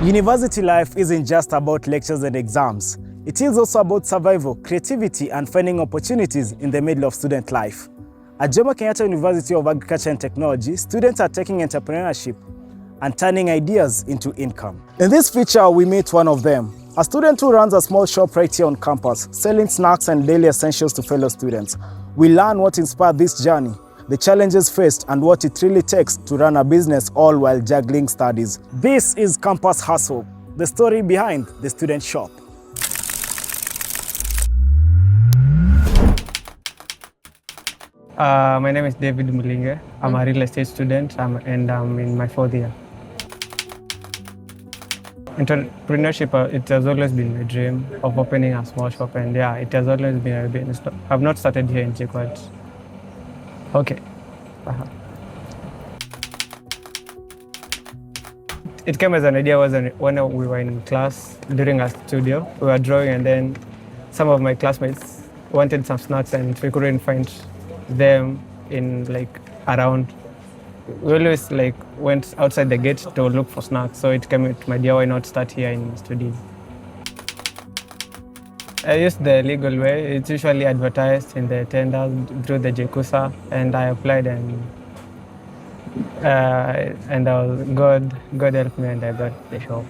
University life isn't just about lectures and exams. It is also about survival, creativity, and finding opportunities in the middle of student life. At Jomo Kenyatta University of Agriculture and Technology, students are taking entrepreneurship and turning ideas into income. In this feature, we meet one of them, a student who runs a small shop right here on campus, selling snacks and daily essentials to fellow students. We learn what inspired this journey, the challenges faced, and what it really takes to run a business all while juggling studies. This is Campus Hustle, the story behind the student shop. My name is David Mulinge. I'm a real estate student and I'm in my 4th year. Entrepreneurship, it has always been my dream of opening a small shop, and yeah, it has always been a business. I've not started here in JKUAT. Okay. It came as an idea when we were in class during our studio. We were drawing, and then some of my classmates wanted some snacks and we couldn't find them in around. We always went outside the gate to look for snacks, so it came with my idea, why not start here in the studio. I used the legal way. It's usually advertised in the tenders through the JKUSA, and I applied, and God helped me, and I got the shop.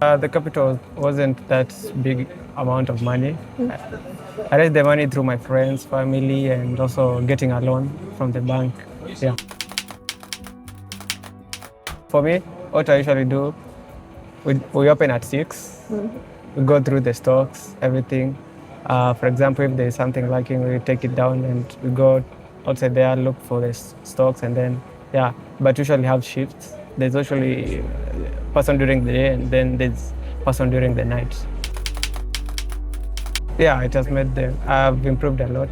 The capital wasn't that big amount of money. I raised the money through my friends, family, and also getting a loan from the bank. Yeah. For me, what I usually do, we open at 6. We go through the stocks, everything. For example, if there's something lacking, we take it down and we go outside there, look for the stocks, and then, yeah. But usually have shifts. There's usually a person during the day, and then there's a person during the night. Yeah, it has made I've improved a lot.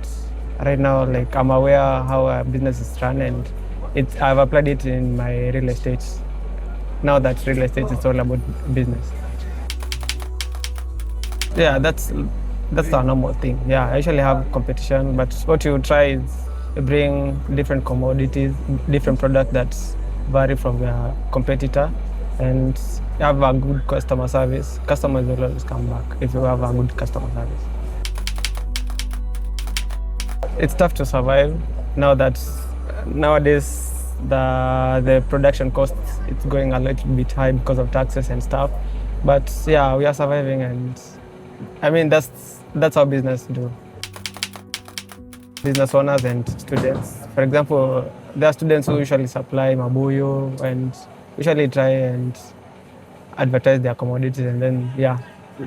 Right now, I'm aware how a business is run, and I've applied it in my real estate. Now that real estate is all about business. Yeah, that's a normal thing. Yeah, I usually have competition, but what you try is bring different commodities, different products that vary from your competitor, and have a good customer service. Customers will always come back if you have a good customer service. It's tough to survive now that nowadays the production costs, it's going a little bit high because of taxes and stuff. But yeah, we are surviving, and I mean that's how business do. Business owners and students. For example, there are students who usually supply mabuyu and usually try and advertise their commodities, and then yeah.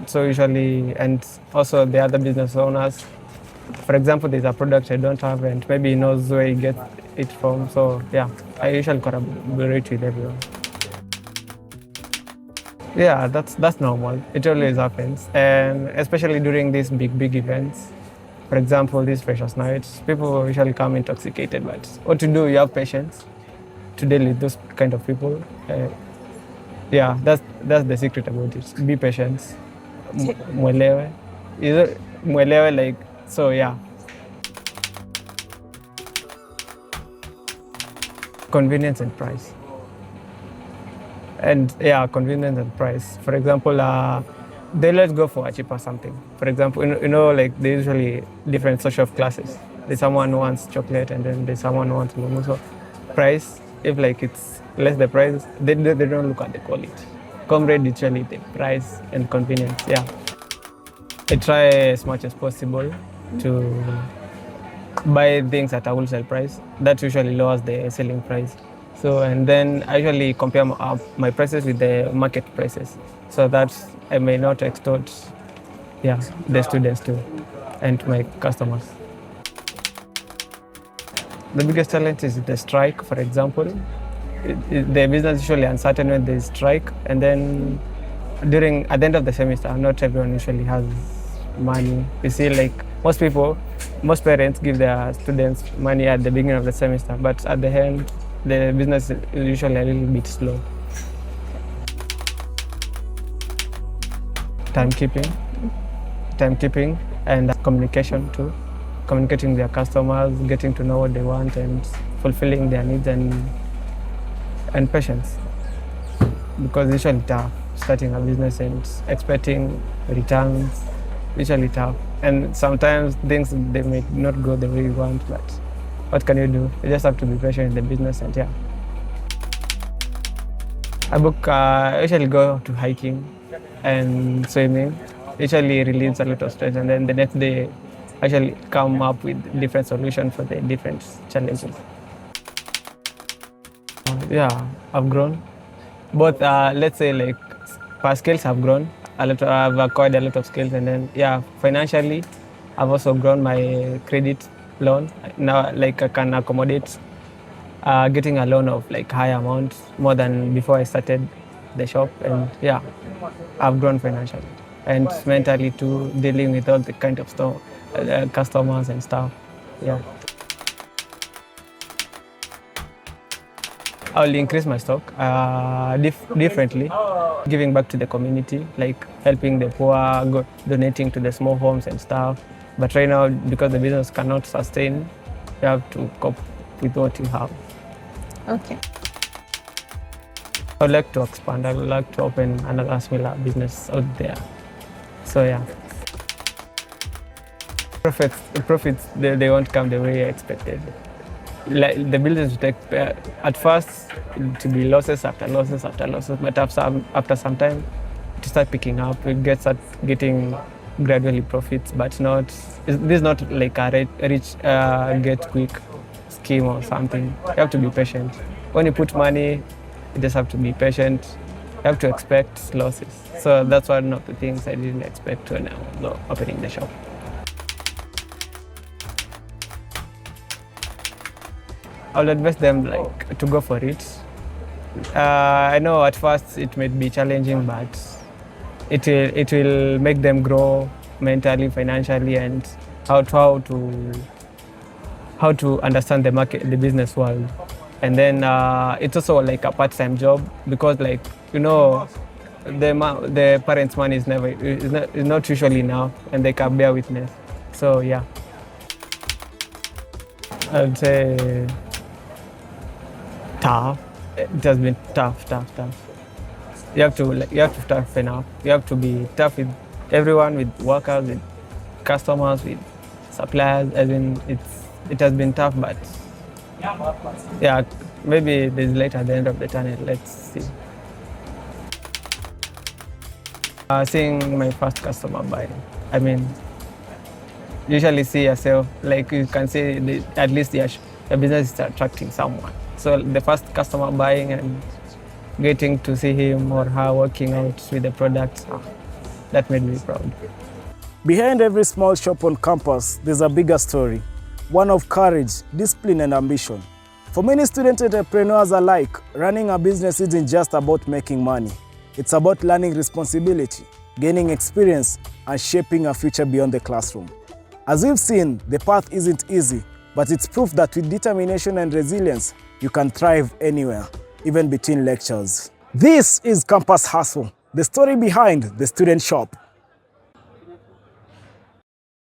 So usually, and also the other business owners. For example, there's a product I don't have, and maybe he knows where he gets it from. So yeah, I usually collaborate with everyone. Yeah, that's normal. It always happens, and especially during these big events. For example, these Freshers' Nights, people usually come intoxicated. But what to do? You have patience to deal with those kind of people. Yeah, that's the secret about it. Be patient. Mwelewe. Mwelewe, so yeah. Convenience and price. And yeah, convenience and price. For example, they let's go for a cheaper something. For example, there's usually different social classes. There's someone who wants chocolate, and then there's someone who wants momo. So price, if it's less the price, they don't look at the quality. Comrade, usually the price and convenience, yeah. I try as much as possible to buy things at a wholesale price. That usually lowers the selling price. So, and then I usually compare my prices with the market prices, so that I may not extort, the students too, and my customers. The biggest challenge is the strike, for example. The business is usually uncertain when there's strike, and then at the end of the semester, not everyone usually has money. You see, most parents give their students money at the beginning of the semester, but at the end, the business is usually a little bit slow. Timekeeping, and communication too. communicating with their customers, getting to know what they want, and fulfilling their needs and patience. Because it's usually tough starting a business and expecting returns. Usually tough, and sometimes things they may not go the way you want. But what can you do? You just have to be patient in the business, and yeah. I usually go to hiking and swimming. Usually relieves a lot of stress, and then the next day, actually come up with different solutions for the different challenges. Yeah, I've grown. Both, let's say, like, past skills have grown. I've acquired a lot of skills, and then yeah, financially, I've also grown my credit loan. Now, like, I can accommodate getting a loan of like high amount, more than before I started the shop, and yeah, I've grown financially and mentally too, dealing with all the kind of stuff, customers and stuff. Yeah. I'll increase my stock differently, giving back to the community, like helping the poor, donating to the small homes and stuff. But right now, because the business cannot sustain, you have to cope with what you have. Okay. I would like to expand. I would like to open another similar business out there. So yeah. Profits, they won't come the way I expected. Like, the business will take, at first, to be losses after losses after losses, but after some time, it start picking up. It start getting gradually profits, but this is not like a rich get quick scheme or something. You have to be patient. When you put money, you just have to be patient. You have to expect losses. So that's one of the things I didn't expect when I was opening the shop. I'll advise them like to go for it. I know at first it may be challenging, but it will make them grow mentally, financially, and how to understand the market, the business world. And then it's also like a part-time job, because, like, you know, the parents' money is not usually enough, and they can bear witness. So yeah, I'd say tough. It has been tough. You have to toughen up. You have to be tough with everyone, with workers, with customers, with suppliers. I mean, it has been tough, but yeah, maybe there's light at the end of the tunnel. Let's see. Seeing my first customer buy. I mean, usually see yourself, like, you can see at least your business is attracting someone. So the first customer buying and getting to see him or her working out with the products, that made me proud. Behind every small shop on campus, there's a bigger story, one of courage, discipline, and ambition. For many student entrepreneurs alike, running a business isn't just about making money. It's about learning responsibility, gaining experience, and shaping a future beyond the classroom. As we've seen, the path isn't easy, but it's proof that with determination and resilience, you can thrive anywhere, even between lectures. This is Campus Hustle, the story behind the student shop.